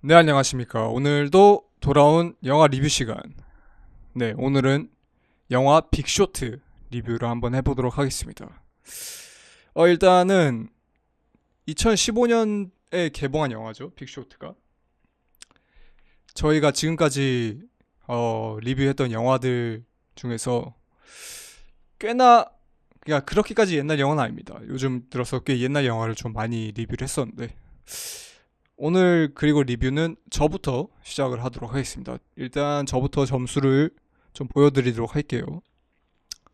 네, 안녕하십니까. 오늘도 돌아온 영화 리뷰 시간. 네, 오늘은 영화 빅쇼트 리뷰를 한번 해보도록 하겠습니다. 일단은 2015년에 개봉한 영화죠. 빅쇼트가. 저희가 지금까지 리뷰했던 영화들 중에서 꽤나 그냥 그렇게까지 옛날 영화는 아닙니다. 요즘 들어서 꽤 옛날 영화를 좀 많이 리뷰를 했었는데 오늘 그리고 리뷰는 저부터 시작을 하도록 하겠습니다. 일단 저부터 점수를 좀 보여드리도록 할게요.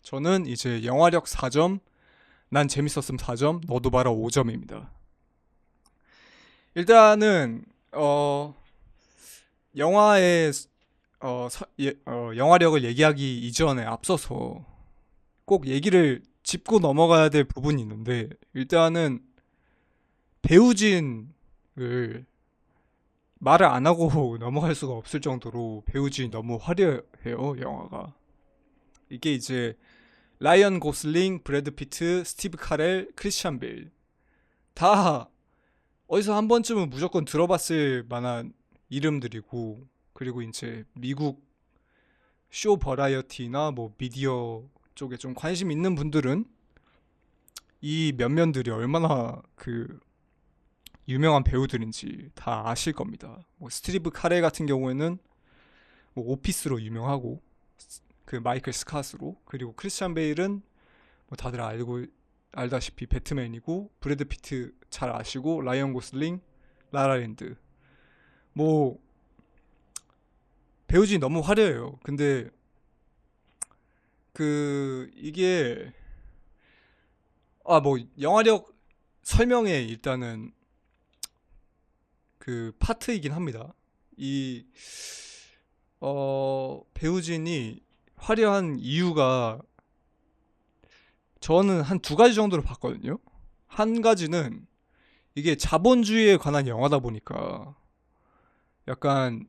저는 이제 영화력 4점, 난 재밌었음 4점, 너도 봐라 5점입니다. 일단은 영화의 영화력을 얘기하기 이전에 앞서서 꼭 얘기를 짚고 넘어가야 될 부분이 있는데 일단은 배우진을 말을 안 하고 넘어갈 수가 없을 정도로 배우진이 너무 화려해요, 영화가. 이게 이제 라이언 고슬링, 브래드 피트, 스티브 카렐, 크리스찬 베일 다 어디서 한 번쯤은 무조건 들어봤을 만한 이름들이고, 그리고 이제 미국 쇼 버라이어티나 뭐 미디어 쪽에 좀 관심 있는 분들은 이 면면들이 얼마나 그 유명한 배우들인지 다 아실 겁니다. 뭐 스티브 카렐 같은 경우에는 뭐 오피스로 유명하고 그 마이클 스캇으로, 그리고 크리스찬 베일은 뭐 다들 알다시피 배트맨이고, 브래드 피트 잘 아시고, 라이언 고슬링 라라랜드. 뭐 배우진이 너무 화려해요. 근데 그 이게 뭐 영화력 설명에 일단은 그 파트이긴 합니다. 이 배우진이 화려한 이유가 저는 한 두 가지 정도로 봤거든요. 한 가지는 이게 자본주의에 관한 영화다 보니까 약간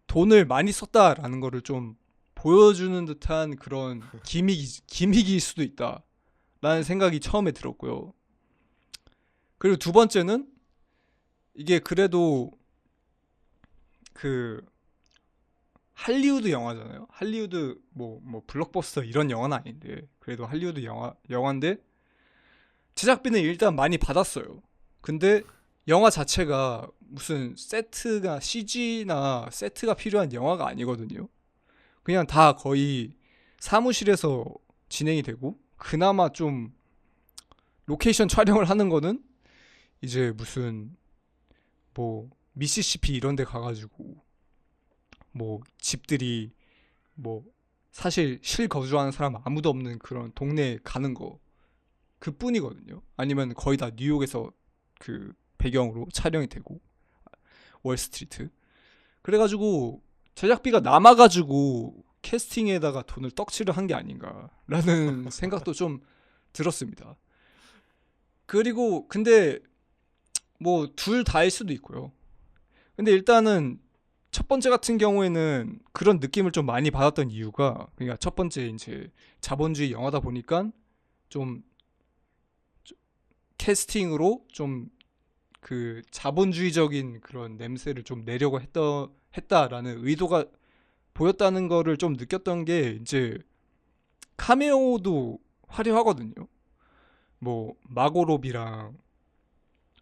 돈을 많이 썼다라는 거를 좀 보여주는 듯한 그런 기믹일 수도 있다라는 생각이 처음에 들었고요. 그리고 두 번째는 이게 그래도 그 할리우드 영화잖아요. 할리우드 뭐 블록버스터 이런 영화는 아닌데 그래도 할리우드 영화인데 제작비는 일단 많이 받았어요. 근데 영화 자체가 무슨 세트가 CG나 세트가 필요한 영화가 아니거든요. 그냥 다 거의 사무실에서 진행이 되고, 그나마 좀 로케이션 촬영을 하는 거는 이제 무슨 뭐 미시시피 이런 데 가가지고 뭐 집들이 뭐 사실 실거주하는 사람 아무도 없는 그런 동네에 가는 거 그뿐이거든요. 아니면 거의 다 뉴욕에서 그 배경으로 촬영이 되고, 월스트리트. 그래가지고 제작비가 남아가지고 캐스팅에다가 돈을 떡칠을 한 게 아닌가라는 생각도 좀 들었습니다. 그리고 근데 뭐 둘 다일 수도 있고요. 근데 일단은 첫 번째 같은 경우에는 그런 느낌을 좀 많이 받았던 이유가, 그러니까 첫 번째 이제 자본주의 영화다 보니까 좀 캐스팅으로 좀 그 자본주의적인 그런 냄새를 좀 내려고 했다라는 의도가 보였다는 거를 좀 느꼈던 게, 이제 카메오도 화려하거든요. 뭐 마고 로비랑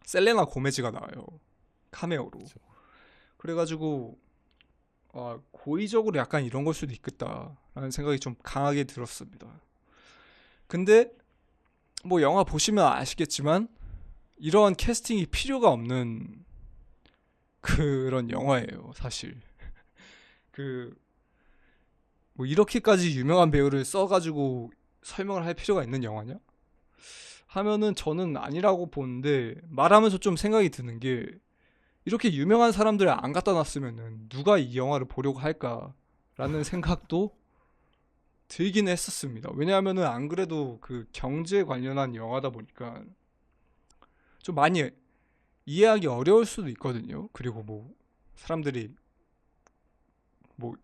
셀레나 고메즈가 나와요, 카메오로. 그쵸. 그래가지고 고의적으로 약간 이런 걸 수도 있겠다라는 생각이 좀 강하게 들었습니다. 근데 뭐 영화 보시면 아시겠지만 이런 캐스팅이 필요가 없는 그런 영화예요, 사실. 그 뭐 이렇게까지 유명한 배우를 써가지고 설명을 할 필요가 있는 영화냐? 하면은 저는 아니라고 보는데, 말하면서 좀 생각이 드는 게, 이렇게 유명한 사람들을 안 갖다 놨으면은 누가 이 영화를 보려고 할까라는 생각도 들긴 했었습니다. 왜냐하면은 안 그래도 그 경제 관련한 영화다 보니까 좀 많이 이해하기 어려울 수도 있거든요. 그리고 뭐 사람들이 뭐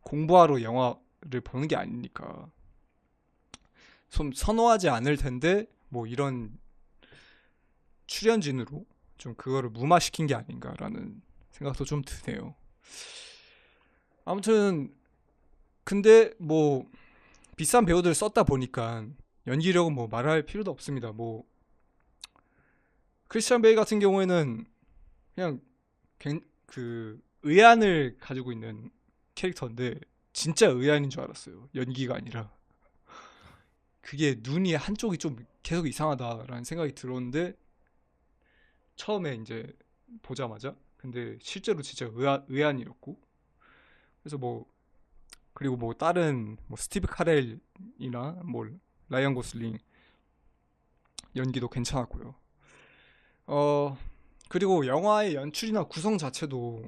공부하러 영화를 보는 게 아니니까 좀 선호하지 않을 텐데, 뭐 이런 출연진으로 좀 그거를 무마시킨 게 아닌가라는 생각도 좀 드네요. 아무튼 근데 뭐 비싼 배우들 썼다 보니까 연기력은 뭐 말할 필요도 없습니다. 뭐 크리스찬 베일 같은 경우에는 그냥 그 의안을 가지고 있는 캐릭터인데 진짜 의안인 줄 알았어요. 연기가 아니라. 그게 눈이 한쪽이 좀 계속 이상하다라는 생각이 들었는데 처음에 이제 보자마자 근데 실제로 진짜 의안이었고 그래서 뭐 그리고 뭐 다른 뭐 스티브 카렐이나 뭐 라이언 고슬링 연기도 괜찮았고요. 어 그리고 영화의 연출이나 구성 자체도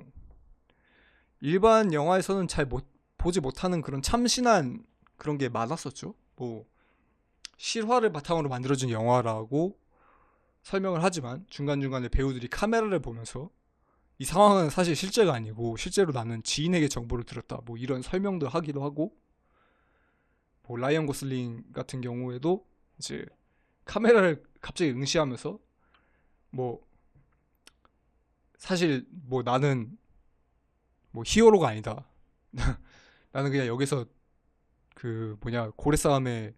일반 영화에서는 잘 보지 못하는 그런 참신한 그런 게 많았었죠. 뭐 실화를 바탕으로 만들어진 영화라고 설명을 하지만 중간중간에 배우들이 카메라를 보면서 이 상황은 사실 실제가 아니고 실제로 나는 지인에게 정보를 들었다 뭐 이런 설명도 하기도 하고 뭐 라이언 고슬링 같은 경우에도 이제 카메라를 갑자기 응시하면서 뭐 사실 뭐 나는 뭐 히어로가 아니다. 나는 그냥 여기서 그 뭐냐 고래 싸움의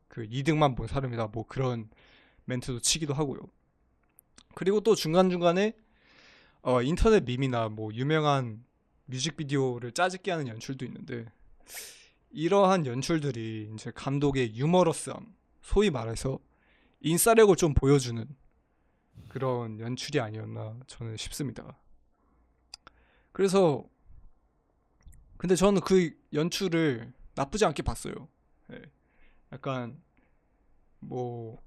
그 2등만 본 사람이다. 뭐 그런 멘트도 치기도 하고요. 그리고 또 중간중간에 인터넷 밈이나 뭐 유명한 뮤직비디오를 짜집게 하는 연출도 있는데 이러한 연출들이 이제 감독의 유머러스함, 소위 말해서 인싸력을 좀 보여주는 그런 연출이 아니었나 저는 싶습니다. 그래서 근데 저는 그 연출을 나쁘지 않게 봤어요. 네. 약간 뭐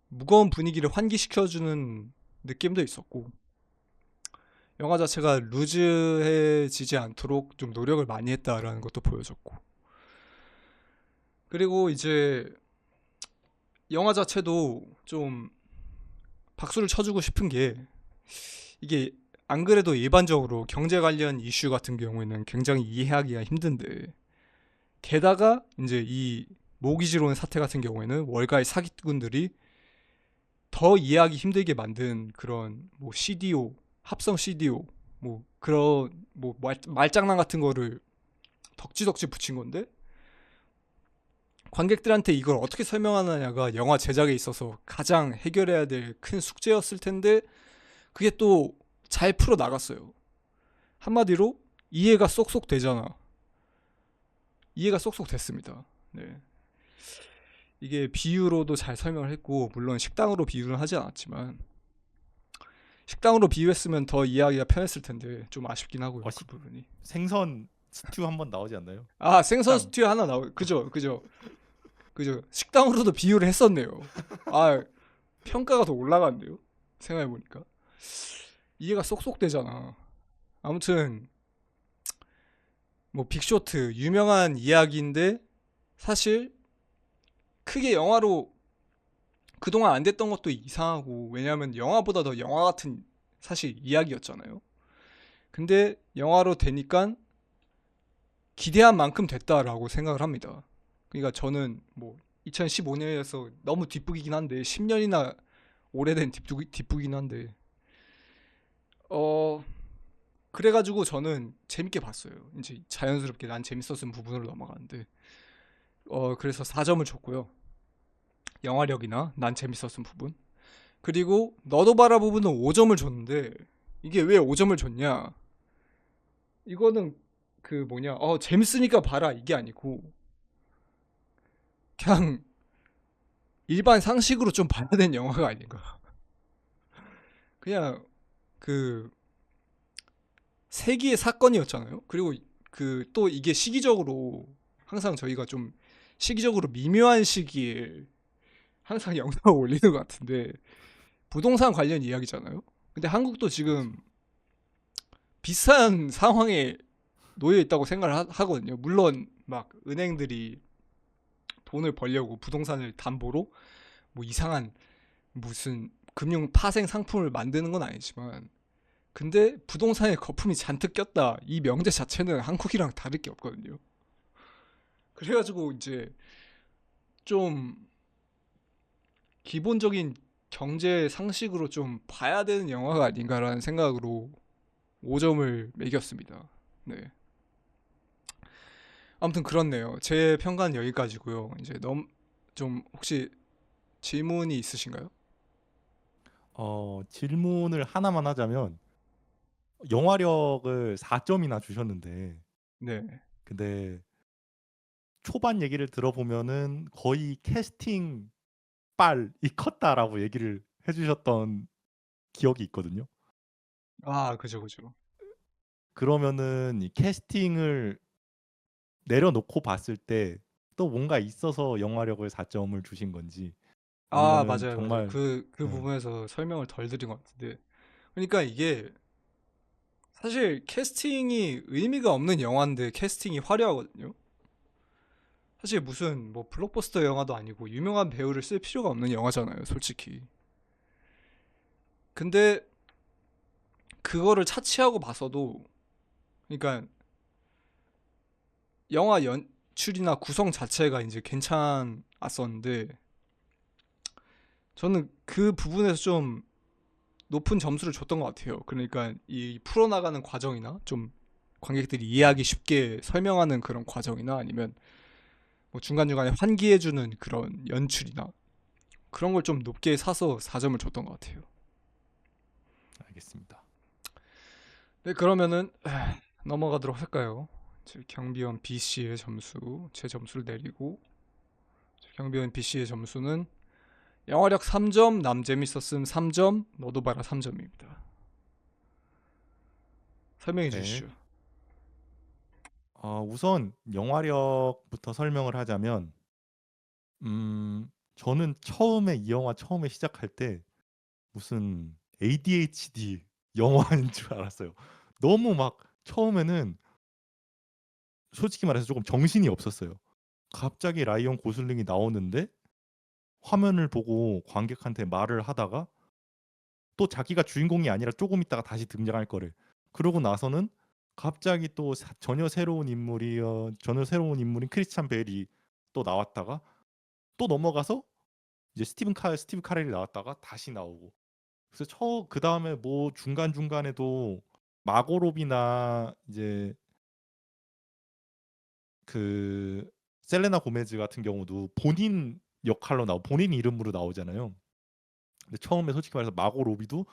무거운 분위기를 환기시켜주는 느낌도 있었고 영화 자체가 루즈해지지 않도록 좀 노력을 많이 했다라는 것도 보여줬고 그리고 이제 영화 자체도 좀 박수를 쳐주고 싶은 게 이게 안 그래도 일반적으로 경제 관련 이슈 같은 경우에는 굉장히 이해하기가 힘든데 게다가 이제 이 모기지로는 사태 같은 경우에는 월가의 사기꾼들이 더 이해하기 힘들게 만든 그런 뭐 CDO, 합성 CDO 뭐 그런 뭐 말장난 같은 거를 덕지덕지 붙인 건데 관객들한테 이걸 어떻게 설명하느냐가 영화 제작에 있어서 가장 해결해야 될 큰 숙제였을 텐데 그게 또 잘 풀어 나갔어요. 한마디로 이해가 쏙쏙 되잖아. 이해가 쏙쏙 됐습니다. 네. 이게 비유로도 잘 설명을 했고 물론 식당으로 비유는 하지 않았지만 식당으로 비유했으면 더 이해하기가 편했을 텐데 좀 아쉽긴 하고요. 그 부분이. 생선 스튜 한번 나오지 않나요? 아 생선 식당. 스튜 하나 나오. 그죠. 식당으로도 비유를 했었네요. 아 평가가 더 올라간대요. 생각해보니까 이해가 쏙쏙 되잖아. 아무튼 뭐 빅쇼트 유명한 이야기인데 사실 크게 영화로 그동안 안 됐던 것도 이상하고 왜냐하면 영화보다 더 영화 같은 사실 이야기였잖아요. 근데 영화로 되니까 기대한 만큼 됐다라고 생각을 합니다. 그러니까 저는 뭐 2015년에서 너무 뒷북이긴 한데 10년이나 오래된 뒷북이긴 한데 어 그래가지고 저는 재밌게 봤어요. 이제 자연스럽게 난 재밌었던 부분으로 넘어가는데 그래서 4점을 줬고요. 영화력이나 난 재밌었던 부분 그리고 너도 봐라 부분은 5점을 줬는데 이게 왜 5점을 줬냐 이거는 그 뭐냐 재밌으니까 봐라 이게 아니고 그냥 일반 상식으로 좀 봐야 되는 영화가 아닌가. 그냥 그 세기의 사건이었잖아요. 그리고 그 또 이게 시기적으로 항상 저희가 좀 시기적으로 미묘한 시기에 항상 영상을 올리는 것 같은데 부동산 관련 이야기잖아요. 근데 한국도 지금 비슷한 상황에 놓여 있다고 생각을 하거든요. 물론 막 은행들이 돈을 벌려고 부동산을 담보로 뭐 이상한 무슨 금융 파생 상품을 만드는 건 아니지만 근데 부동산에 거품이 잔뜩 꼈다 이 명제 자체는 한국이랑 다를 게 없거든요. 그래가지고 이제 좀 기본적인 경제 상식으로 좀 봐야 되는 영화가 아닌가라는 생각으로 5점을 매겼습니다. 네. 아무튼 그렇네요. 제 평가는 여기까지고요. 이제 좀 혹시 질문이 있으신가요? 질문을 하나만 하자면 영화력을 4점이나 주셨는데 네. 근데 초반 얘기를 들어보면은 거의 캐스팅 빨이 컸다라고 얘기를 해주셨던 기억이 있거든요. 아, 그죠, 그죠. 그러면은 이 캐스팅을 내려놓고 봤을 때 또 뭔가 있어서 영화력을 4점을 주신 건지 아, 아니면은 맞아요, 맞아요. 정말 그 예, 부분에서 설명을 덜 드린 것 같은데. 그러니까 이게 사실 캐스팅이 의미가 없는 영화인데 캐스팅이 화려하거든요. 사실 무슨 뭐 블록버스터 영화도 아니고 유명한 배우를 쓸 필요가 없는 영화잖아요, 솔직히. 근데 그거를 차치하고 봐서도, 그러니까 영화 연출이나 구성 자체가 이제 괜찮았었는데, 저는 그 부분에서 좀 높은 점수를 줬던 것 같아요. 그러니까 이 풀어나가는 과정이나 좀 관객들이 이해하기 쉽게 설명하는 그런 과정이나 아니면 뭐 중간중간에 환기해주는 그런 연출이나 그런 걸 좀 높게 사서 4점을 줬던 것 같아요. 알겠습니다. 네, 그러면은 넘어가도록 할까요? 경비원 B씨의 점수, 제 점수를 내리고, 경비원 B씨의 점수는 영화력 3점, 남 재밌었음 3점, 너도 봐라 3점입니다. 설명해 네. 주시죠. 우선 영화력부터 설명을 하자면 저는 처음에 이 영화 처음에 시작할 때 무슨 ADHD 영화인 줄 알았어요. 너무 막 처음에는 솔직히 말해서 조금 정신이 없었어요. 갑자기 라이언 고슬링이 나오는데 화면을 보고 관객한테 말을 하다가 또 자기가 주인공이 아니라 조금 있다가 다시 등장할 거를. 그러고 나서는 갑자기 또 전혀 새로운 인물인 크리스찬 베일이 또 나왔다가 또 넘어가서 이제 스티브 카렐이 나왔다가 다시 나오고. 그래서 그 다음에 뭐 중간 중간에도 마고로비나 이제 그 셀레나 고메즈 같은 경우도 본인 역할로 본인 이름으로 나오잖아요. 근데 처음에 솔직히 말해서 마고로비도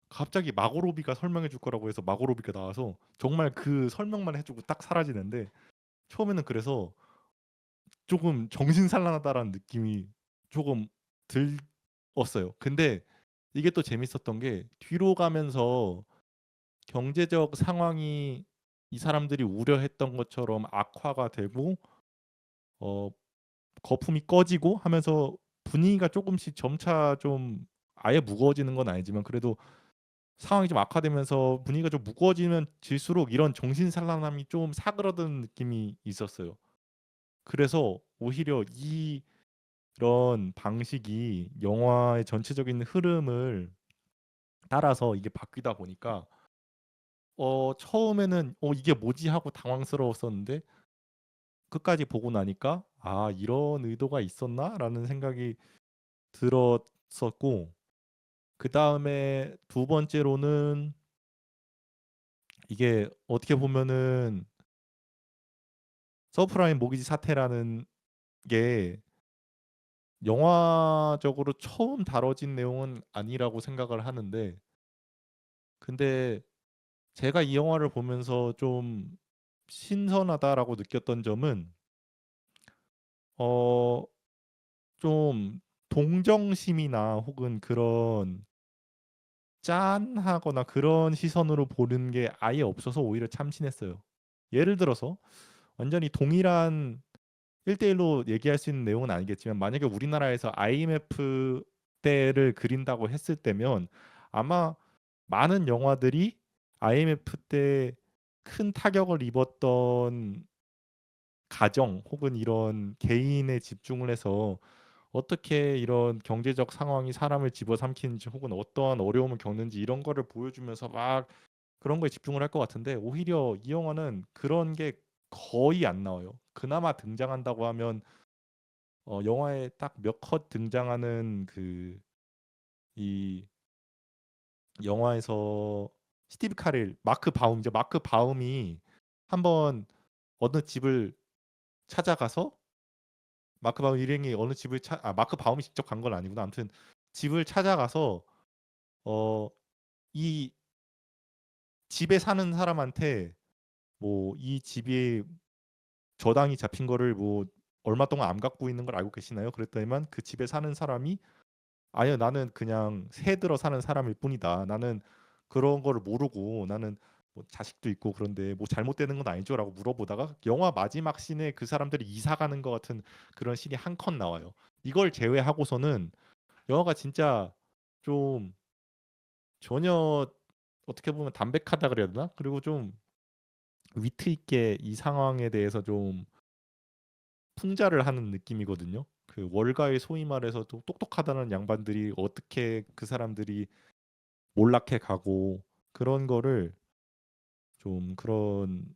갑자기 마고로비가 설명해 줄 거라고 해서 마고로비가 나와서 정말 그 설명만 해주고 딱 사라지는데 처음에는 그래서 조금 정신산란하다라는 느낌이 조금 들었어요. 근데 이게 또 재밌었던 게 뒤로 가면서 경제적 상황이 이 사람들이 우려했던 것처럼 악화가 되고 어, 거품이 꺼지고 하면서 분위기가 조금씩 점차 좀 아예 무거워지는 건 아니지만 그래도 상황이 좀 악화되면서 분위기가 좀 무거워지면 질수록 이런 정신산란함이 좀 사그러드는 느낌이 있었어요. 그래서 오히려 이런 방식이 영화의 전체적인 흐름을 따라서 이게 바뀌다 보니까 처음에는 이게 뭐지 하고 당황스러웠었는데 끝까지 보고 나니까 아 이런 의도가 있었나라는 생각이 들었었고 그 다음에 두 번째로는 이게 어떻게 보면은 서프라임 모기지 사태라는 게 영화적으로 처음 다뤄진 내용은 아니라고 생각을 하는데 근데 제가 이 영화를 보면서 좀 신선하다라고 느꼈던 점은 어, 좀 동정심이나 혹은 그런 짠하거나 그런 시선으로 보는 게 아예 없어서 오히려 참신했어요. 예를 들어서 완전히 동일한 1대1로 얘기할 수 있는 내용은 아니겠지만 만약에 우리나라에서 IMF 때를 그린다고 했을 때면 아마 많은 영화들이 IMF 때 큰 타격을 입었던 가정 혹은 이런 개인에 집중을 해서 어떻게 이런 경제적 상황이 사람을 집어삼키는지 혹은 어떠한 어려움을 겪는지 이런 거를 보여주면서 막 그런 거에 집중을 할 것 같은데 오히려 이 영화는 그런 게 거의 안 나와요. 그나마 등장한다고 하면 영화에 딱 몇 컷 등장하는 그 이 영화에서 스티브 카렐, 마크 바움이죠. 마크 바움이 한번 어느 집을 찾아가서 마크 바움 일행이 어느 집을 마크 바움이 직접 간 건 아니구나. 아무튼 집을 찾아가서 어 이 집에 사는 사람한테 뭐 이 집이 저당이 잡힌 거를 뭐 얼마 동안 안 갖고 있는 걸 알고 계시나요? 그랬더니만 그 집에 사는 사람이 아니요, 나는 그냥 새 들어 사는 사람일 뿐이다. 나는 그런 거를 모르고 나는 뭐 자식도 있고 그런데 뭐 잘못되는 건 아니죠라고 물어보다가 영화 마지막 씬에 그 사람들이 이사 가는 것 같은 그런 씬이 한 컷 나와요. 이걸 제외하고서는 영화가 진짜 좀 전혀 어떻게 보면 담백하다 그래야 되나? 그리고 좀 위트 있게 이 상황에 대해서 좀 풍자를 하는 느낌이거든요. 그 월가의 소위 말해서 또 똑똑하다는 양반들이 어떻게 그 사람들이 몰락해 가고 그런 거를 좀 그런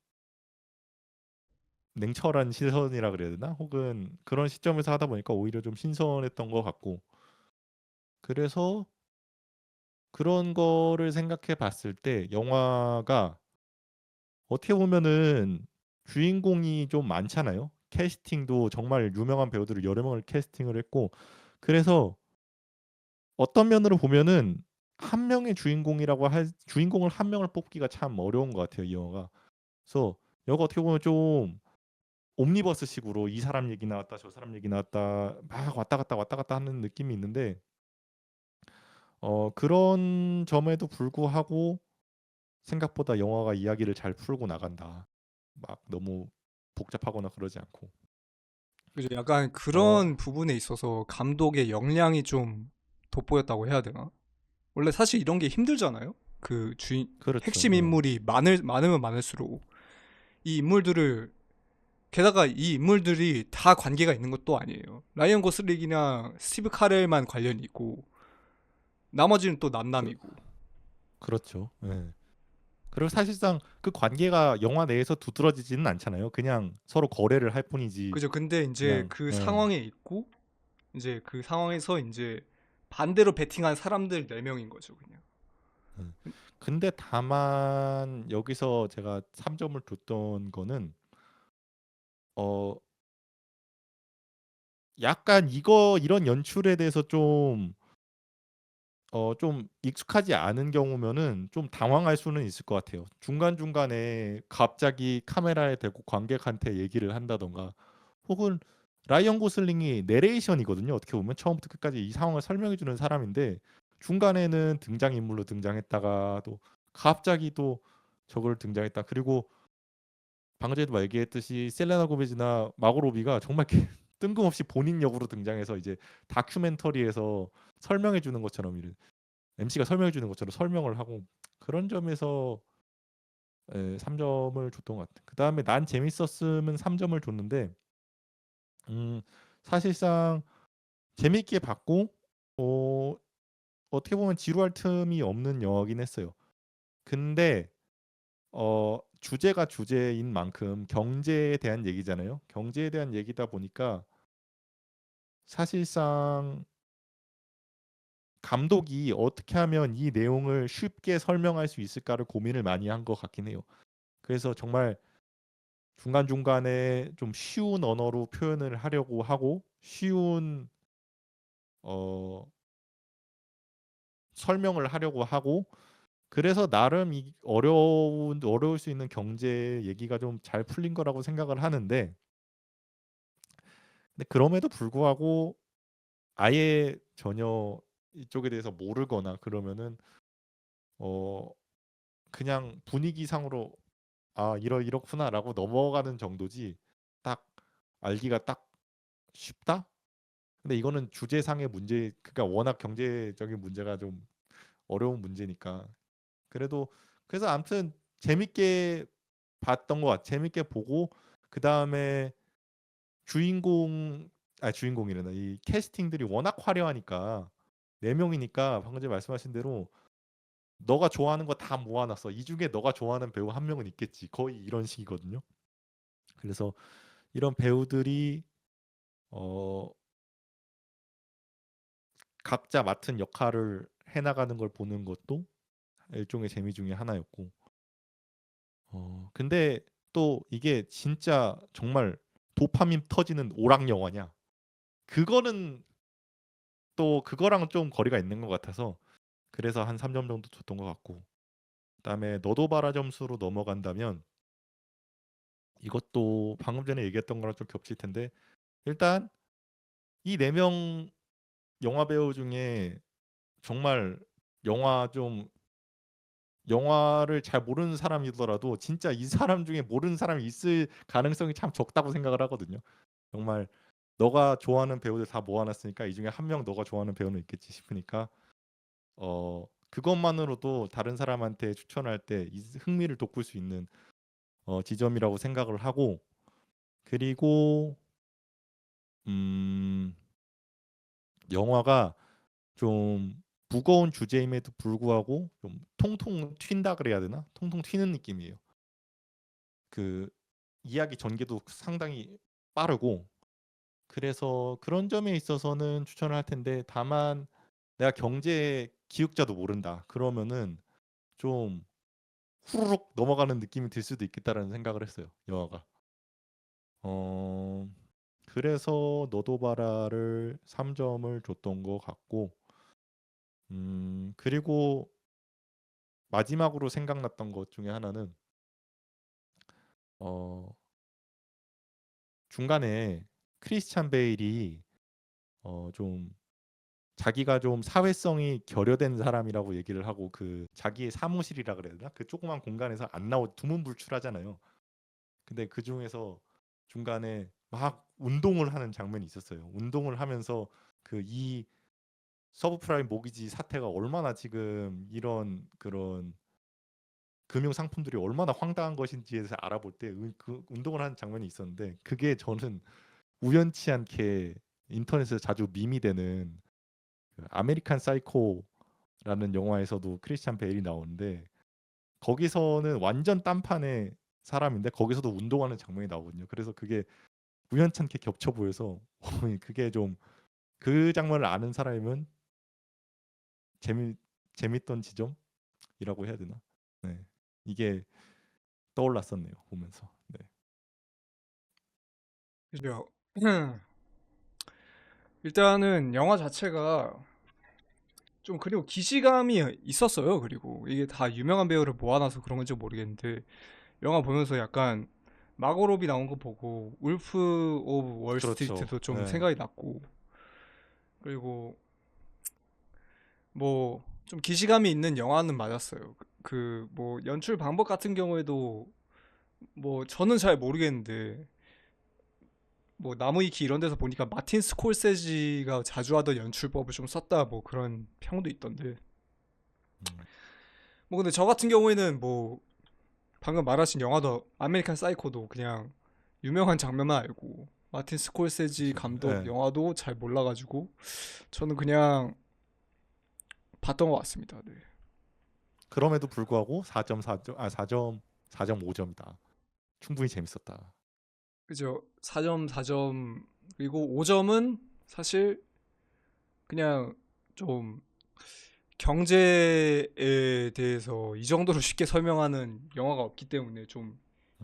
냉철한 시선이라 그래야 되나? 혹은 그런 시점에서 하다 보니까 오히려 좀 신선했던 것 같고 그래서 그런 거를 생각해 봤을 때 영화가 어떻게 보면은 주인공이 좀 많잖아요. 캐스팅도 정말 유명한 배우들을 여러 명을 캐스팅을 했고 그래서 어떤 면으로 보면은 한 명의 주인공이라고 할 주인공을 한 명을 뽑기가 참 어려운 것 같아요, 이 영화가. 그래서 영화가 어떻게 보면 좀 옴니버스식으로 이 사람 얘기 나왔다, 저 사람 얘기 나왔다, 막 왔다 갔다 왔다 갔다 하는 느낌이 있는데 그런 점에도 불구하고 생각보다 영화가 이야기를 잘 풀고 나간다. 막 너무 복잡하거나 그러지 않고. 그죠? 약간 어, 그런 부분에 있어서 감독의 역량이 좀 돋보였다고 해야 되나? 원래 사실 이런 게 힘들잖아요. 그 주인 그렇죠. 핵심 예. 인물이 많으면 많을수록 이 인물들을 게다가 이 인물들이 다 관계가 있는 것도 아니에요. 라이언 고슬링이랑 스티브 카렐만 관련이 있고 나머지는 또 그, 남남이고. 그렇죠. 예. 그리고 사실상 그 관계가 영화 내에서 두드러지지는 않잖아요. 그냥 서로 거래를 할 뿐이지. 그죠? 근데 이제 그냥 그 예. 상황에 있고 이제 그 상황에서 이제 반대로 베팅한 사람들 4명인 거죠, 그냥. 예. 근데 다만 여기서 제가 3점을 줬던 거는 어 약간 이런 연출에 대해서 좀 익숙하지 않은 경우면은 좀 당황할 수는 있을 것 같아요. 중간중간에 갑자기 카메라에 대고 관객한테 얘기를 한다던가 혹은 라이언 고슬링이 내레이션이거든요. 어떻게 보면 처음부터 끝까지 이 상황을 설명해 주는 사람인데 중간에는 등장인물로 등장했다가 또 갑자기 또 저걸 등장했다. 그리고 방금 전에도 얘기했듯이 셀레나 고메즈나 마고 로비가 정말 뜬금없이 본인 역으로 등장해서 이제 다큐멘터리에서 설명해 주는 것처럼 MC가 설명해 주는 것처럼 설명을 하고 그런 점에서 3점을 줬던 것 같아요. 그다음에 난 재밌었음은 3점을 줬는데 음 사실상 재밌게 봤고 어 어떻게 보면 지루할 틈이 없는 영화긴 했어요. 근데 주제가 주제인 만큼 경제에 대한 얘기잖아요. 경제에 대한 얘기다 보니까 사실상 감독이 어떻게 하면 이 내용을 쉽게 설명할 수 있을까를 고민을 많이 한 것 같긴 해요. 그래서 정말 중간중간에 좀 쉬운 언어로 표현을 하려고 하고 쉬운 어 설명을 하려고 하고 그래서 나름 이 어려울 수 있는 경제 얘기가 좀 잘 풀린 거라고 생각을 하는데 근데 그럼에도 불구하고 아예 전혀 이쪽에 대해서 모르거나 그러면은 어 그냥 분위기상으로 '아 이렇구나.'라고 넘어가는 정도지 딱 알기가 딱 쉽다? 근데 이거는 주제상의 문제 그러니까 워낙 경제적인 문제가 좀 어려운 문제니까. 그래도 그래서 아무튼 재밌게 봤던 것 같아. 재밌게 보고 그다음에 주인공 주인공이래나 이 캐스팅들이 워낙 화려하니까 4 명이니까 방금 전에 말씀하신 대로 "너가 좋아하는 거 다 모아 놨어. 이 중에 너가 좋아하는 배우 한 명은 있겠지." 거의 이런 식이거든요. 그래서 이런 배우들이 어 각자 맡은 역할을 해 나가는 걸 보는 것도 일종의 재미 중에 하나였고 근데 또 이게 진짜 정말 도파민 터지는 오락 영화냐? 그거는 또 그거랑 좀 거리가 있는 것 같아서 그래서 한 3점 정도 줬던 것 같고 그다음에 너도 봐라 점수로 넘어간다면 이것도 방금 전에 얘기했던 거랑 좀 겹칠 텐데 일단 이 4명 영화 배우 중에 정말 영화 좀 영화를 잘 모르는 사람이더라도 진짜 이 사람 중에 모르는 사람이 있을 가능성이 참 적다고 생각을 하거든요. 정말 너가 좋아하는 배우들 다 모아놨으니까 이 중에 한 명 너가 좋아하는 배우는 있겠지 싶으니까 그것만으로도 다른 사람한테 추천할 때 흥미를 돋굴 수 있는 지점이라고 생각을 하고 그리고 음, 영화가 좀 무거운 주제임에도 불구하고 좀 통통 튄다 그래야 되나? 통통 튀는 느낌이에요. 그 이야기 전개도 상당히 빠르고 그래서 그런 점에 있어서는 추천을 할 텐데 다만 내가 경제 기획자도 모른다. 그러면은 좀 후루룩 넘어가는 느낌이 들 수도 있겠다라는 생각을 했어요. 영화가. 어 그래서 너도 봐라를 3점을 줬던 것 같고 그리고 마지막으로 생각났던 것 중에 하나는 어 중간에 크리스찬 베일이 좀 자기가 좀 사회성이 결여된 사람이라고 얘기를 하고 그 자기의 사무실이라 그래야 되나? 그 조그만 공간에서 안 나오 두문불출하잖아요. 근데 그 중에서 중간에 막 운동을 하는 장면이 있었어요. 운동을 하면서 그 이 서브프라임 모기지 사태가 얼마나 지금 이런 그런 금융 상품들이 얼마나 황당한 것인지에 대해서 알아볼 때 그 운동을 하는 장면이 있었는데 그게 저는 우연치 않게 인터넷에서 자주 밈이 되는 그 아메리칸 사이코라는 영화에서도 크리스찬 베일이 나오는데 거기서는 완전 딴판의 사람인데 거기서도 운동하는 장면이 나오거든요. 그래서 그게 우연찮게 겹쳐 보여서 그게 좀 그 장면을 아는 사람이면 재미 재밌던 지점이라고 해야 되나? 네. 이게 떠올랐었네요. 보면서. 네. 그죠. 일단은 영화 자체가 좀 그리고 기시감이 있었어요. 그리고 이게 다 유명한 배우를 모아놔서 그런 건지 모르겠는데 영화 보면서 약간 마고로비 나온 거 보고 울프 오브 그렇죠. 월스트리트도 좀 네. 생각이 났고 그리고 뭐 좀 기시감이 있는 영화는 맞았어요. 그 뭐 연출 방법 같은 경우에도 뭐 저는 잘 모르겠는데 뭐 나무위키 이런 데서 보니까 마틴 스콜세지가 자주 하던 연출법을 좀 썼다 뭐 그런 평도 있던데 음. 뭐 근데 저 같은 경우에는 뭐 방금 말하신 영화도 아메리칸 사이코도 그냥 유명한 장면만 알고 마틴 스콜세지 그렇죠. 감독 네. 영화도 잘 몰라가지고 저는 그냥 봤던 것 같습니다. 네. 그럼에도 불구하고 4.4점 4.5점이다. 충분히 재밌었다. 그죠? 4점, 4점 그리고 5점은 사실 그냥 좀 경제에 대해서 이 정도로 쉽게 설명하는 영화가 없기 때문에 좀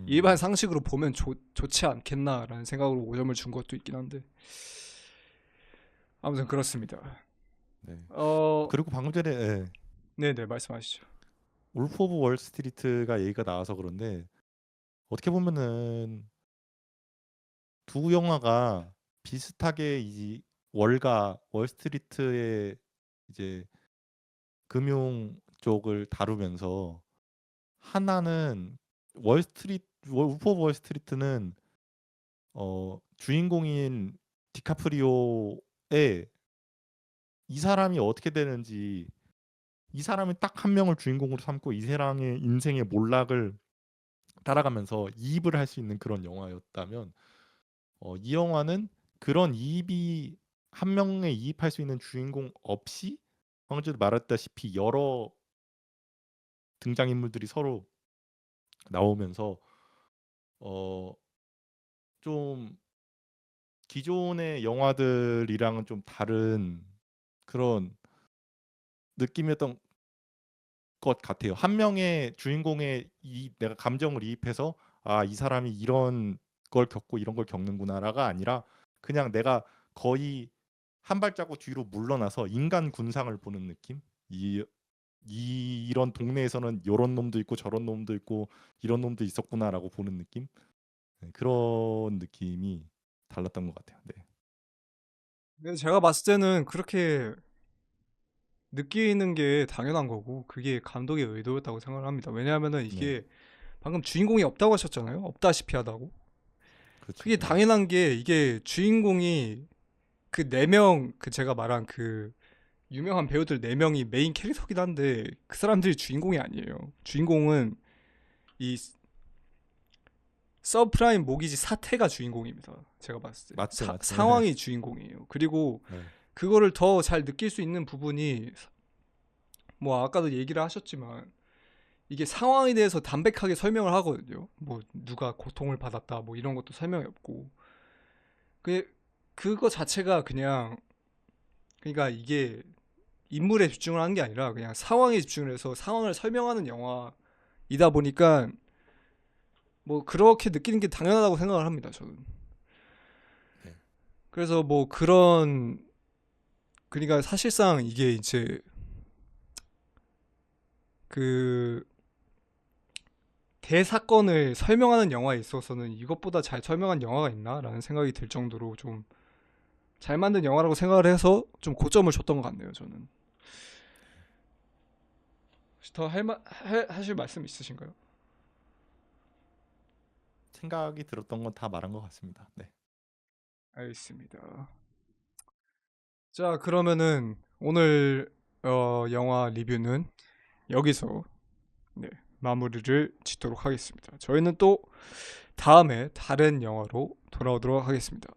일반 음. 상식으로 보면 좋지 않겠나라는 생각으로 5점을 준 것도 있긴 한데 아무튼 그렇습니다. 네. 어, 그리고 방금 전에 예. 네네 말씀하시죠. 울프 오브 월스트리트가 얘기가 나와서 그런데 어떻게 보면은 두 영화가 비슷하게 이 월가 월스트리트의 이제 금융 쪽을 다루면서 하나는 울프 오브 월스트리트는 주인공인 디카프리오의 이 사람이 어떻게 되는지 이 사람이 딱 한 명을 주인공으로 삼고 이 사람의 인생의 몰락을 따라가면서 이입을 할 수 있는 그런 영화였다면 이 영화는 그런 이입이 한 명에 이입할 수 있는 주인공 없이 방금 전에 말했다시피 여러 등장인물들이 서로 나오면서 어, 좀 기존의 영화들이랑은 좀 다른 그런 느낌이었던 것 같아요. 한 명의 주인공의 내가 감정을 이입해서 아, 이 사람이 이런 걸 겪고 이런 걸 겪는구나라가 아니라 그냥 내가 거의 한 발자국 뒤로 물러나서 인간 군상을 보는 느낌? 이런 동네에서는 이런 놈도 있고 저런 놈도 있고 이런 놈도 있었구나라고 보는 느낌? 네, 그런 느낌이 달랐던 것 같아요. 네. 근데 제가 봤을 때는 그렇게 느끼는 게 당연한 거고 그게 감독의 의도였다고 생각을 합니다. 왜냐하면은 네. 이게 방금 주인공이 없다고 하셨잖아요. 없다시피 하다고. 그렇죠. 그게 네. 당연한 게 이게 주인공이 그 네 명 그 제가 말한 그 유명한 배우들 네 명이 메인 캐릭터긴 한데 그 사람들이 주인공이 아니에요. 주인공은 이 서브프라임 모기지 사태가 주인공입니다. 제가 봤을 때 맞죠, 맞죠. 네. 상황이 주인공이에요. 그리고 네. 그거를 더 잘 느낄 수 있는 부분이 뭐 아까도 얘기를 하셨지만 이게 상황에 대해서 담백하게 설명을 하거든요. 뭐 누가 고통을 받았다 뭐 이런 것도 설명이 없고 그 그거 자체가 그냥 그러니까 이게 인물에 집중을 하는 게 아니라 그냥 상황에 집중을 해서 상황을 설명하는 영화이다 보니까 뭐 그렇게 느끼는 게 당연하다고 생각을 합니다. 저는. 네. 그래서 뭐 그런 그러니까 사실상 이게 이제 그 대사건을 설명하는 영화에 있어서는 이것보다 잘 설명한 영화가 있나라는 생각이 들 정도로 좀 잘 만든 영화라고 생각을 해서 좀 고점을 줬던 것 같네요. 저는. 혹시 더 하실 말씀 있으신가요? 생각이 들었던 건 다 말한 것 같습니다. 네. 알겠습니다. 자, 그러면은 오늘 영화 리뷰는 여기서 네, 마무리를 짓도록 하겠습니다. 저희는 또 다음에 다른 영화로 돌아오도록 하겠습니다.